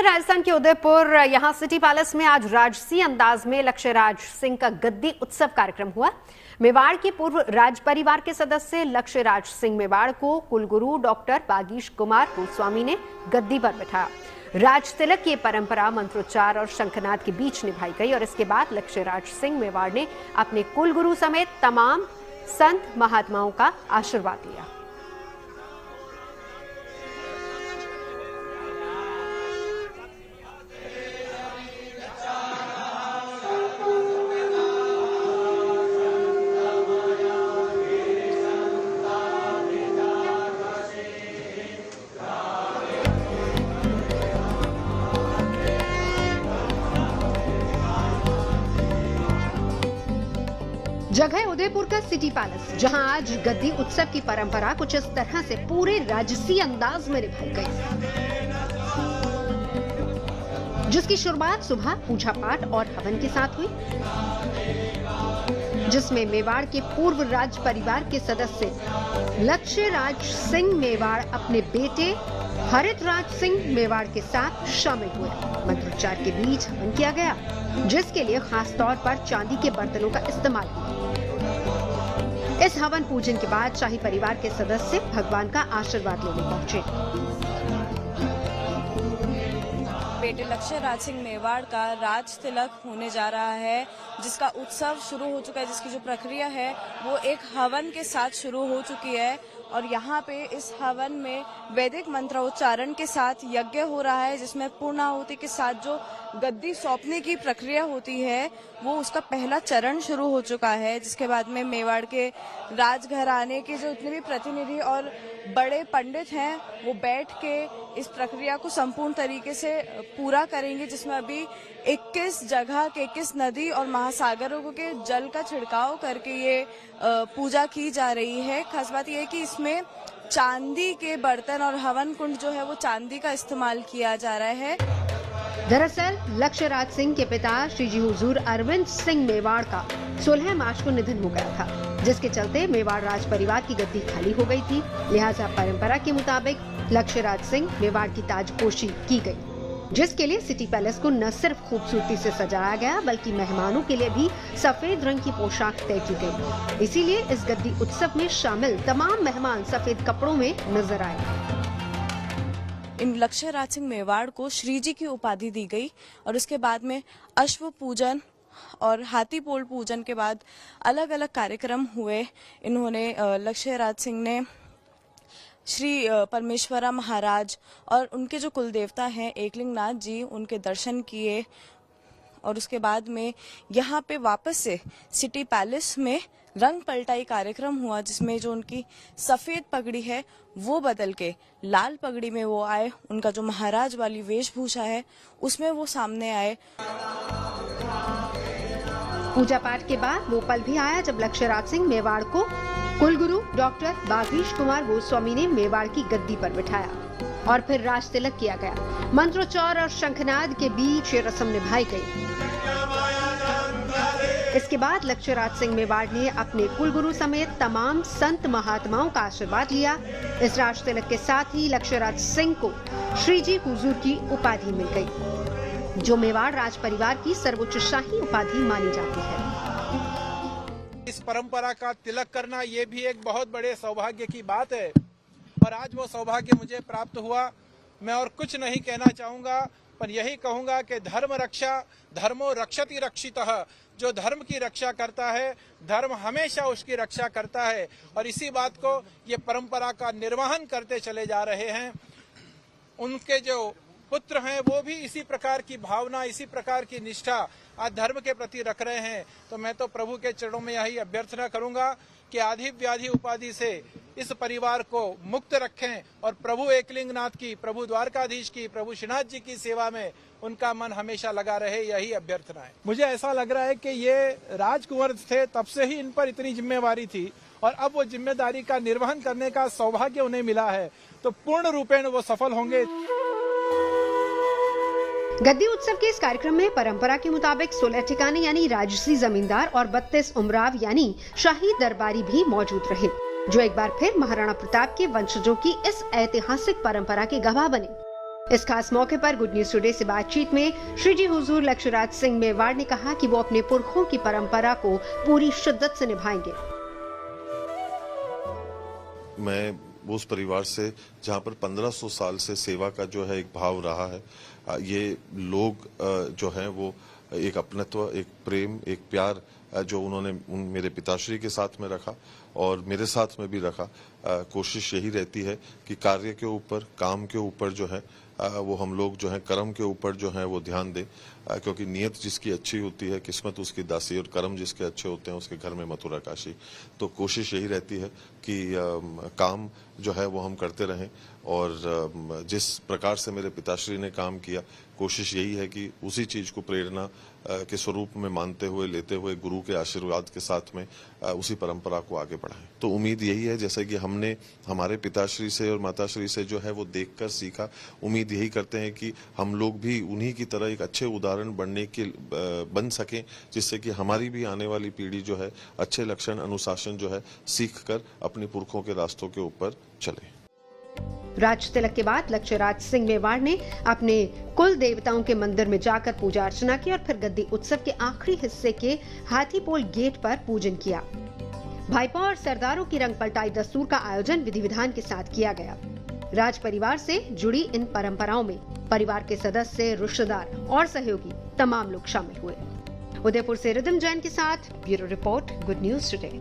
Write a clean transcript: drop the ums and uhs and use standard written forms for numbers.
फिर राजस्थान के उदयपुर यहाँ सिटी पैलेस में आज राजसी अंदाज में लक्ष्यराज सिंह का गद्दी उत्सव कार्यक्रम हुआ। मेवाड़ के पूर्व राज परिवार के सदस्य लक्ष्यराज सिंह मेवाड़ को कुलगुरु डॉक्टर बागीश कुमार गोस्वामी ने गद्दी पर बिठाया। राज तिलक की परंपरा मंत्रोच्चार और शंखनाद के बीच निभाई गई और इसके बाद लक्ष्यराज सिंह मेवाड़ ने अपने कुलगुरु समेत तमाम संत महात्माओं का आशीर्वाद लिया। जगह उदयपुर का सिटी पैलेस, जहां आज गद्दी उत्सव की परंपरा कुछ इस तरह से पूरे राजसी अंदाज में निभाई गई, जिसकी शुरुआत सुबह पूजा पाठ और हवन के साथ हुई, जिसमें मेवाड़ के पूर्व राज परिवार के सदस्य लक्ष्यराज सिंह मेवाड़ अपने बेटे हरितराज सिंह मेवाड़ के साथ शामिल हुए। मंत्रोच्चार के बीच हवन किया गया, जिसके लिए खास तौर पर चांदी के बर्तनों का इस्तेमाल हुआ। इस हवन पूजन के बाद शाही परिवार के सदस्य भगवान का आशीर्वाद लेने पहुंचे। बेटे लक्ष्यराज सिंह मेवाड़ का राज तिलक होने जा रहा है, जिसका उत्सव शुरू हो चुका है, जिसकी जो प्रक्रिया है वो एक हवन के साथ शुरू हो चुकी है। और यहाँ पे इस हवन में वैदिक मंत्रोच्चारण के साथ यज्ञ हो रहा है, जिसमें पूर्णाहुति के साथ जो गद्दी सौंपने की प्रक्रिया होती है वो उसका पहला चरण शुरू हो चुका है। जिसके बाद में मेवाड़ के राजघराने के जो जितने भी प्रतिनिधि और बड़े पंडित हैं वो बैठ के इस प्रक्रिया को संपूर्ण तरीके से पूरा करेंगे, जिसमें अभी 21 जगह के 21 नदी और महासागरों के जल का छिड़काव करके ये पूजा की जा रही है। खास बात यह है कि इसमें चांदी के बर्तन और हवन कुंड जो है वो चांदी का इस्तेमाल किया जा रहा है। दरअसल लक्ष्यराज सिंह के पिता श्री जी हुजूर अरविंद सिंह मेवाड़ का 16 मार्च को निधन हो गया था, जिसके चलते मेवाड़ राज परिवार की गद्दी खाली हो गई थी। लिहाजा परंपरा के मुताबिक लक्ष्यराज सिंह मेवाड़ की ताजपोशी की गई, जिसके लिए सिटी पैलेस को न सिर्फ खूबसूरती से सजाया गया बल्कि मेहमानों के लिए भी सफेद रंग की पोशाक तय की गई। इसीलिए इस गद्दी उत्सव में शामिल तमाम मेहमान सफेद कपड़ों में नजर आए। इन लक्ष्यराज सिंह मेवाड़ को श्री जी की उपाधि दी गई और उसके बाद में अश्व पूजन और हाथी पोल पूजन के बाद अलग अलग कार्यक्रम हुए। इन्होंने लक्ष्यराज सिंह ने श्री परमेश्वरा महाराज और उनके जो कुलदेवता हैं एकलिंगनाथ जी, उनके दर्शन किए और उसके बाद में यहाँ पे वापस से सिटी पैलेस में रंग पलटाई कार्यक्रम हुआ, जिसमें जो उनकी सफेद पगड़ी है वो बदल के लाल पगड़ी में वो आए। उनका जो महाराज वाली वेशभूषा है उसमें वो सामने आए। पूजा पाठ के बाद वो पल भी आया जब लक्ष्यराज सिंह मेवाड़ को कुलगुरु डॉक्टर बागीश कुमार गोस्वामी ने मेवाड़ की गद्दी पर बिठाया और फिर राज तिलक किया गया। मंत्रोच्चार और शंखनाद के बीच ये रस्म निभाई गई। इसके बाद लक्ष्यराज सिंह मेवाड़ ने अपने कुलगुरु समेत तमाम संत महात्माओं का आशीर्वाद लिया। इस राज तिलक के साथ ही लक्ष्यराज सिंह को श्री जी हुजूर की उपाधि मिल गई, जो मेवाड़ राज परिवार की सर्वोच्च शाही उपाधि मानी जाती है। इस परंपरा का तिलक करना ये भी एक बहुत बड़े सौभाग्य की बात है और आज वो सौभाग्य मुझे प्राप्त हुआ। मैं और कुछ नहीं कहना चाहूँगा, पर यही कहूँगा कि धर्म रक्षा धर्मो रक्षति रक्षितः। जो धर्म की रक्षा करता है, धर्म हमेशा उसकी रक्षा करता है और इसी बात को ये परंपरा का निर्वहन करते चले जा रहे हैं। उनके जो पुत्र हैं वो भी इसी प्रकार की भावना, इसी प्रकार की निष्ठा आज धर्म के प्रति रख रहे हैं। तो मैं तो प्रभु के चरणों में यही अभ्यर्थना करूंगा कि आधि व्याधि उपाधि से इस परिवार को मुक्त रखें और प्रभु एकलिंगनाथ की, प्रभु द्वारकाधीश की, प्रभु श्रीनाथ जी की सेवा में उनका मन हमेशा लगा रहे, यही अभ्यर्थना है। मुझे ऐसा लग रहा है कि ये राजकुंवर थे तब से ही इन पर इतनी जिम्मेवारी थी और अब वो जिम्मेदारी का निर्वहन करने का सौभाग्य उन्हें मिला है, तो पूर्ण रूपेण वो सफल होंगे। गद्दी उत्सव के इस कार्यक्रम में परंपरा के मुताबिक 16 ठिकाने यानी राजसी जमींदार और 32 उमराव यानी शाही दरबारी भी मौजूद रहे, जो एक बार फिर महाराणा प्रताप के वंशजों की इस ऐतिहासिक परंपरा के गवाह बने। इस खास मौके पर गुड न्यूज टुडे से बातचीत में श्री जी हुजूर लक्ष्यराज सिंह मेवाड़ ने कहा कि वो अपने पुरखों की परंपरा को पूरी शिद्दत से निभाएंगे। मैं उस परिवार से जहां पर 1500 साल से सेवा का जो है एक भाव रहा है, ये लोग जो हैं वो एक अपनत्व, एक प्रेम, एक प्यार जो उन्होंने मेरे पिताश्री के साथ में रखा और मेरे साथ में भी रखा। कोशिश यही रहती है कि कार्य के ऊपर, काम के ऊपर जो है वो हम लोग जो है कर्म के ऊपर जो है वो ध्यान दें, क्योंकि नीयत जिसकी अच्छी होती है किस्मत उसकी दासी, और कर्म जिसके अच्छे होते हैं उसके घर में मथुरा काशी। तो कोशिश यही रहती है कि काम जो है वो हम करते रहें, और जिस प्रकार से मेरे पिताश्री ने काम किया, कोशिश यही है कि उसी चीज को प्रेरणा के स्वरूप में मानते हुए, लेते हुए, गुरु के आशीर्वाद के साथ में उसी परंपरा को आगे बढ़ाएं। तो उम्मीद यही है, जैसे कि हमने हमारे पिताश्री से और माताश्री से जो है वो देखकर सीखा, उम्मीद यही करते हैं कि हम लोग भी उन्हीं की तरह एक अच्छे उदाहरण बन सकें, जिससे कि हमारी भी आने वाली पीढ़ी जो है अच्छे लक्षण, अनुशासन जो है सीख कर अपने पुरखों के रास्तों के ऊपर चले। राज तिलक के बाद लक्ष्यराज सिंह मेवाड़ ने अपने कुल देवताओं के मंदिर में जाकर पूजा अर्चना की और फिर गद्दी उत्सव के आखिरी हिस्से के हाथीपोल गेट पर पूजन किया। भाईपा और सरदारों की रंग पलटाई दस्तूर का आयोजन विधि विधान के साथ किया गया। राज परिवार से जुड़ी इन परंपराओं में परिवार के सदस्य, रिश्तेदार और सहयोगी तमाम लोग शामिल हुए। उदयपुर से रिदम जैन के साथ bureau report, good news today.